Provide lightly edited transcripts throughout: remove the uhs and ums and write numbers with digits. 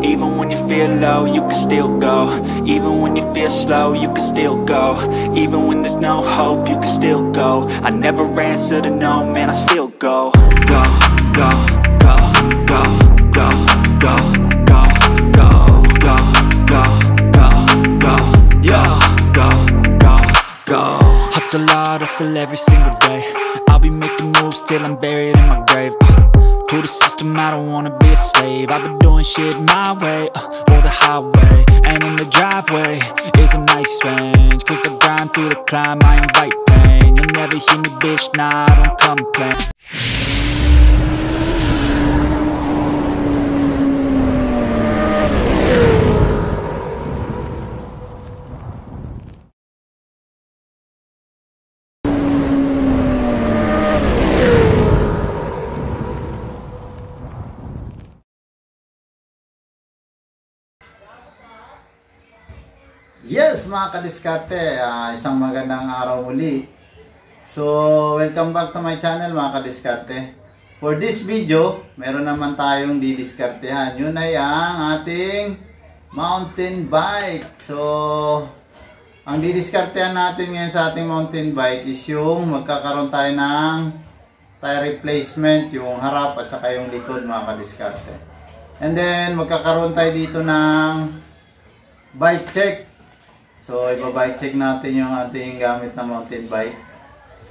Even when you feel low, you can still go. Even when you feel slow, you can still go. Even when there's no hope, you can still go. I never answer to no, man, I still go. Go, go, go, go, go, go, go, go, go, go, go, go, yo, go, go, go. Hustle hard, hustle every single day. I'll be making moves till I'm buried in my grave. To the system, I don't wanna be a slave. I've been doing shit my way, or the highway. And in the driveway is a nice range. Cause I grind through the climb, I invite pain. You'll never hear me, bitch, nah, I don't complain. Yes mga kadiskarte, isang magandang araw muli. So welcome back to my channel mga kadiskarte. For this video, meron naman tayong didiskartehan. Yun ay ang ating mountain bike. So ang didiskartehan natin ngayon sa ating mountain bike is yung magkakaroon tayo ng tire replacement, yung harap at saka yung likod mga kadiskarte. And then magkakaroon tayo dito ng bike check. So, iba-bike check natin yung ating gamit na mountain bike.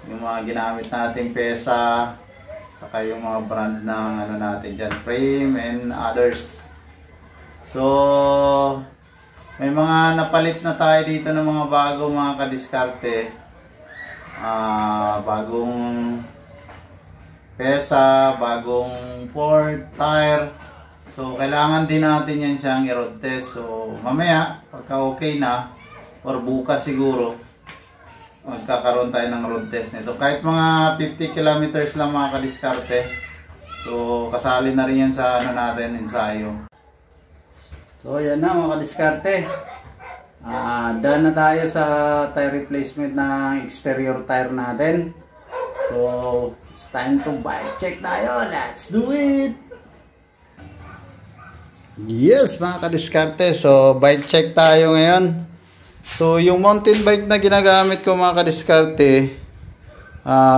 Yung mga ginamit nating pesa, saka yung mga brand ng ano natin dyan, frame and others. So, may mga napalit na tayo dito ng mga bago mga kadiskarte. Bagong pesa, bagong port, tire. So, kailangan din natin yan siyang i-road test. So, mamaya, pagka okay na, or bukas siguro magkakaroon tayo ng road test nito. Kahit mga 50 kilometers lang mga kadiskarte. So kasali na rin yan sa ano natin, ensayo. So yan na mga kadiskarte. Done na tayo sa tire replacement ng exterior tire natin. So it's time to bike check tayo. Let's do it! Yes mga kadiskarte. So bike check tayo ngayon. So, yung mountain bike na ginagamit ko mga kadiskarte,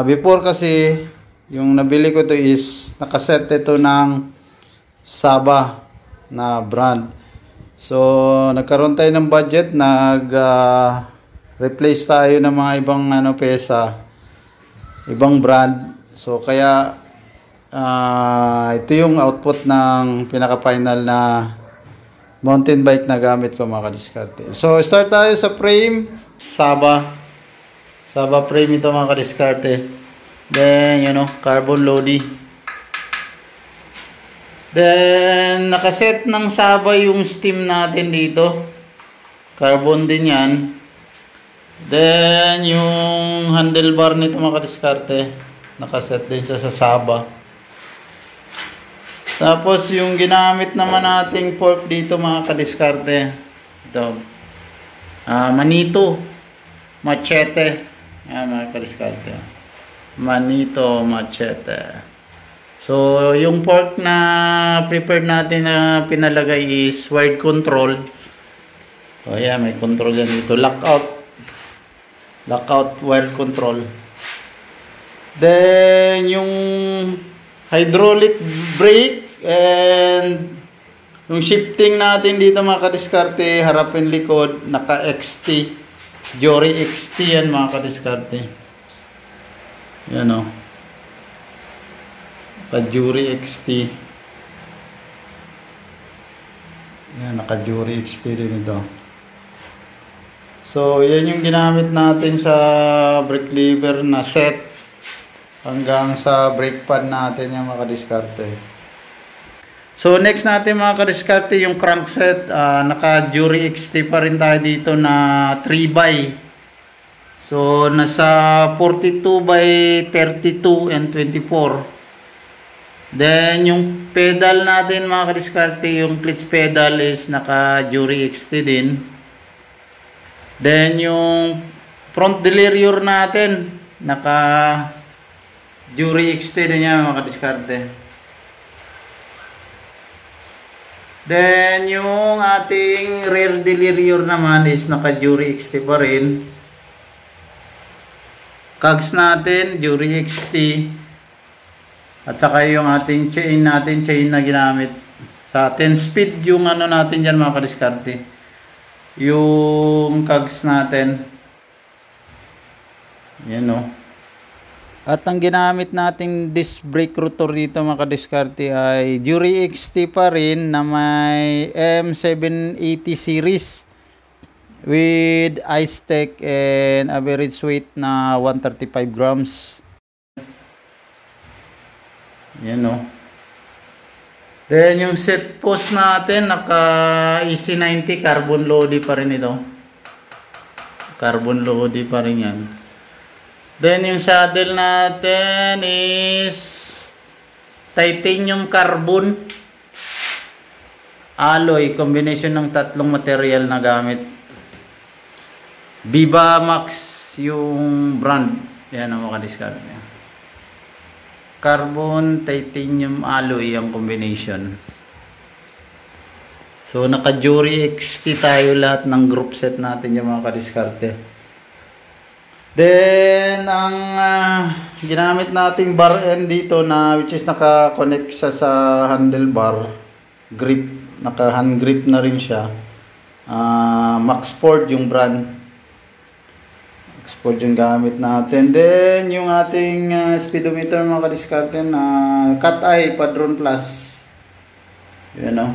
before kasi, yung nabili ko to is, nakaset ito ng Saba na brand. So, nagkaroon tayo ng budget, replace tayo ng mga ibang pesa, ibang brand. So, kaya, ito yung output ng pinaka-final na mountain bike na gamit ko mga kadiskarte. So, start tayo sa frame. Saba frame ito mga kadiskarte. Then, carbon lodi. Then, nakaset ng Saba yung stem natin dito. Carbon din yan. Then, yung handlebar nito mga kadiskarte, nakaset din sa Saba. Tapos yung ginamit naman nating fork dito mga kadiskarte, ito, Manito Machete. Ayan mga kadiskarte, Manito Machete. So yung fork na prepared natin na pinalagay is wired control. So ayan, may control yan dito, lockout wired control. Then yung hydraulic brake and yung shifting natin dito mga kadiskarte, harapin likod, naka XT, Jory XT yan mga kadiskarte. Yan o, naka Jory XT. Yan, naka Jory XT din ito. So yan yung ginamit natin sa brake lever na set hanggang sa brake pad natin yung mga kadiskarte. So next natin mga kadiskarte yung crankset. Naka Jory XT pa rin tayo dito na 3x. So nasa 42 by 32 and 24. Then yung pedal natin mga kadiskarte, yung clutch pedal is naka Jory XT din. Then yung front derailleur natin naka Jory XT din yan mga kadiskarte. Then, yung ating rear derailleur naman is naka-Jury XT pa rin. Cogs natin, Jury XT. At saka yung ating chain na ginamit. Sa 10-speed yung ano natin dyan mga kadiskarte. Yung cogs natin. Yan o. At ang ginamit nating disc brake rotor dito mga kadiskarte ay Jury XT pa rin na may M780 series with ice tech and average weight na 135 grams. Yan o. Then yung set post natin naka EC90 carbon lodi pa rin ito. Carbon lodi pa rin yan. Then yung saddle natin is titanium carbon alloy, combination ng tatlong material na gamit. Viva Max yung brand. Yan ang makadiskarte. Carbon, titanium alloy ang combination. So naka-Jury XT tayo lahat ng group set natin yung mga kadiskarte. Then, ang ginamit nating bar end dito na which is naka-connect siya sa handlebar grip, naka-hand grip na rin siya. Maxford yung brand. Maxford yung gamit natin. Then, yung ating speedometer mga kadiskarte na Cat Eye Padron Plus. Yun o.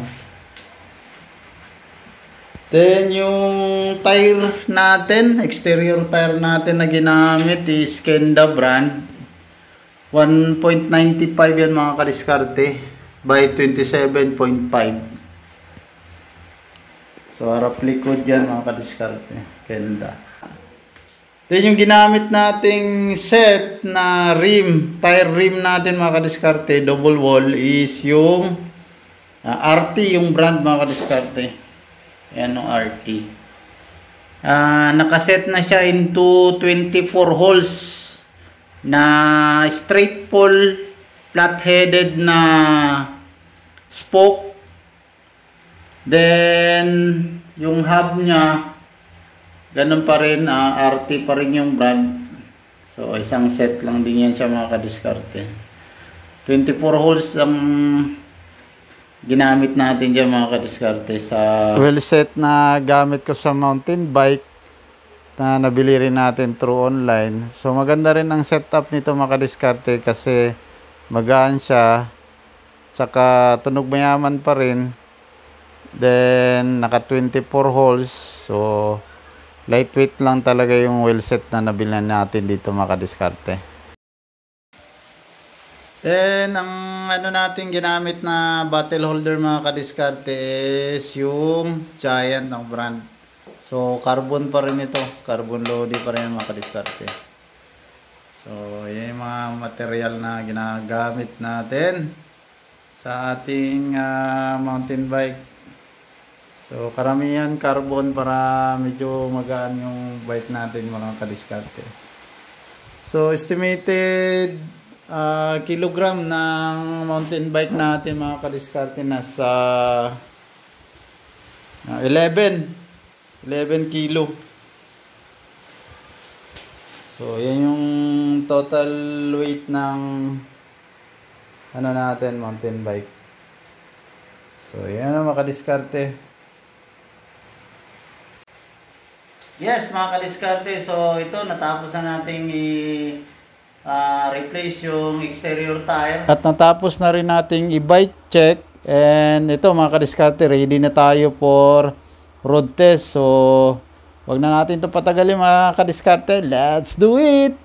Then, yung tire natin, exterior tire natin na ginamit is Kenda brand. 1.95 yan mga kadiskarte by 27.5. So, harap likod yan mga kadiskarte. Kenda. Then, yung ginamit nating set na rim, tire rim natin mga kadiskarte, double wall is yung RT yung brand mga kadiskarte. Yan o RT. Nakaset na siya into 24 holes na straight pole, flat-headed na spoke. Then, yung hub niya, ganun pa rin, RT pa rin yung brand. So, isang set lang din yan siya mga kadiskarte. 24 holes ang ginamit natin dyan mga kadiskarte sa well set na gamit ko sa mountain bike na nabili rin natin through online. So maganda rin ang setup nito mga kadiskarte kasi magaan siya, saka tunog mayaman pa rin. Then naka 24 holes, so lightweight lang talaga yung well set na nabili natin dito mga kadiskarte. Then, ang ano natin ginamit na bottle holder mga kadiskarte is yung Giant ng brand. So, carbon pa rin ito. Carbon lodi pa rin mga kadiskarte. So, yan yung mga material na ginagamit natin sa ating mountain bike. So, karamihan carbon para medyo magaan yung bike natin mga kadiskarte. So, estimated kilogram ng mountain bike natin mga kadiskarte nasa 11 kilo. So yan yung total weight ng ano natin mountain bike. So yan ang mga kadiskarte. Yes mga kadiskarte, so ito natapos na nating replace yung exterior tire. At natapos na rin nating i-bike check. And ito mga kadiskarte, ready na tayo for road test. So, wag na natin ito patagalin mga kadiskarte. Let's do it!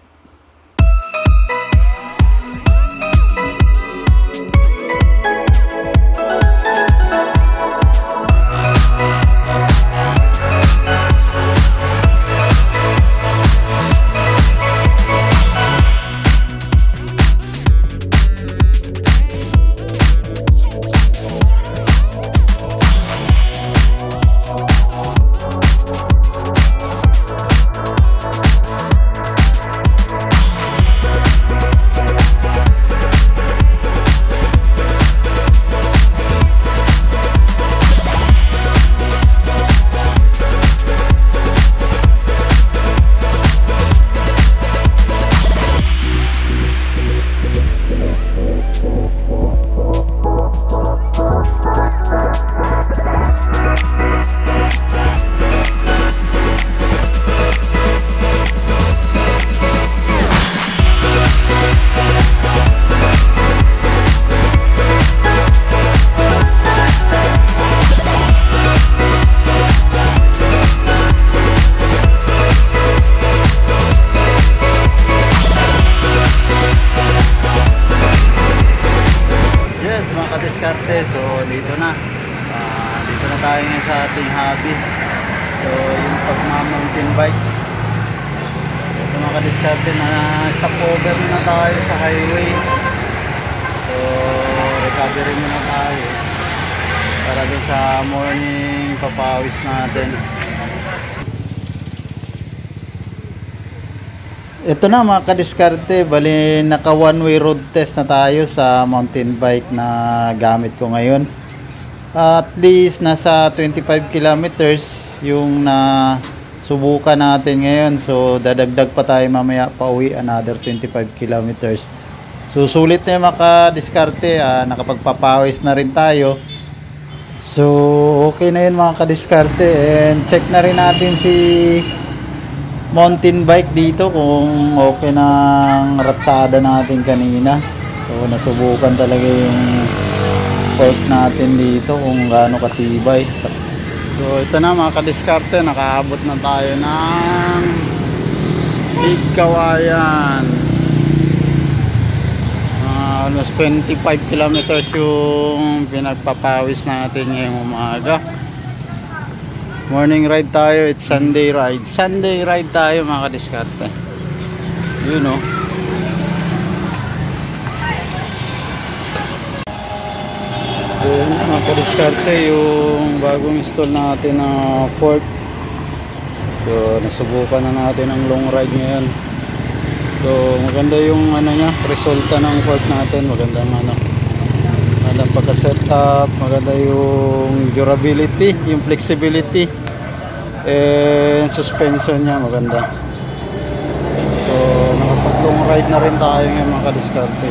tayo ngayon sa ating hobby. So yung pagma-mountain bike. Ito mga kadiskarte, na stopover na tayo sa highway. So recovery muna tayo para dun sa morning papawis natin. Ito na mga kadiskarte, bali naka one way road test na tayo sa mountain bike na gamit ko ngayon. At least nasa 25 kilometers yung na subukan natin ngayon. So dadagdag pa tayo mamaya pa uwi, another 25 kilometers. So sulit na yung mga kadiskarte, nakapagpapawis na rin tayo. So okay na yun mga kadiskarte, and check na rin natin si mountain bike dito kung okay ng ratsada natin kanina. So nasubukan talaga yung fork natin dito kung gaano katibay. So ito na mga kadiskarte, nakaabot na tayo ng Big Kawayan. Almost 25 kilometers yung pinagpapawis natin ngayong umaga. Morning ride tayo, it's Sunday ride. Sunday ride tayo mga kadiskarte. You know. So yun mga kadiskarte, yung bagong install natin na fork. So nasubukan na natin ang long ride ngayon. So maganda yung niya, resulta ng fork natin. Magandang magandang pagka-setup, maganda yung durability, yung flexibility, and suspension niya maganda. So nakapag-long ride na rin tayo ngayon mga kadiskarte.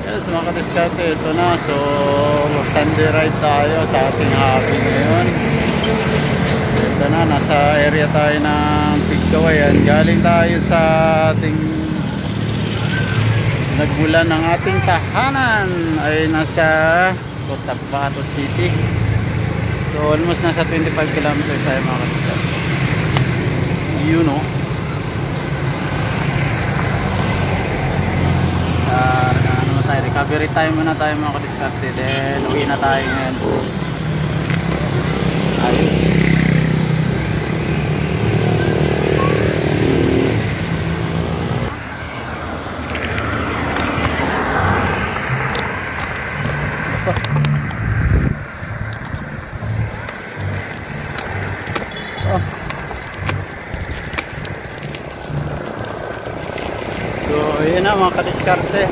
Yes mga kadiskarte, ito na. So Sunday ride tayo sa ating hobby ngayon. Ito na, nasa area tayo ng Big Kawayan. Galing tayo sa ating nagbulan ng ating tahanan ay nasa Cotabato City. So almost nasa 25 kilometers tayo mga kadiskarte. You know. Recovery time muna tayo mga kadiskarte, then uwi na tayo ngayon. Ayos. So yun na mga kadiskarte,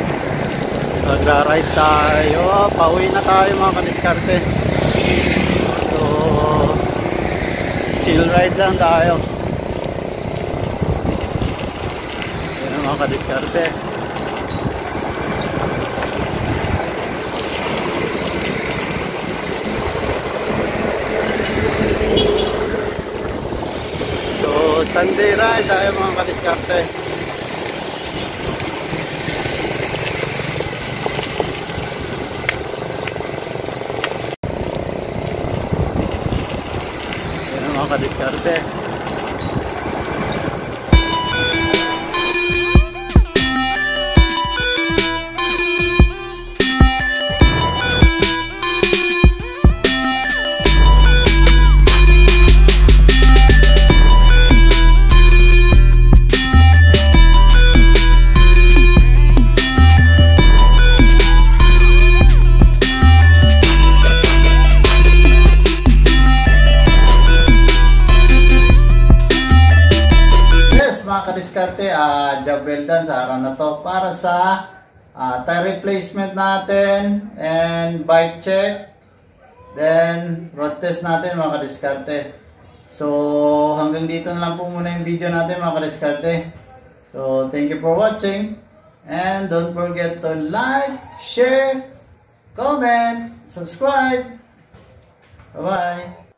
magra-ride tayo, pauwi na tayo mga kadiskarte. So chill ride lang tayo. Yan mga kadiskarte. So Sunday ride tayo mga kadiskarte. Kadiskarte. Kadiskarte, job well done sa araw na to para sa tire replacement natin and bike check, then road test natin mga kadiskarte. So hanggang dito na lang po muna yung video natin mga kadiskarte. So thank you for watching, and don't forget to like, share, comment, subscribe. Bye bye.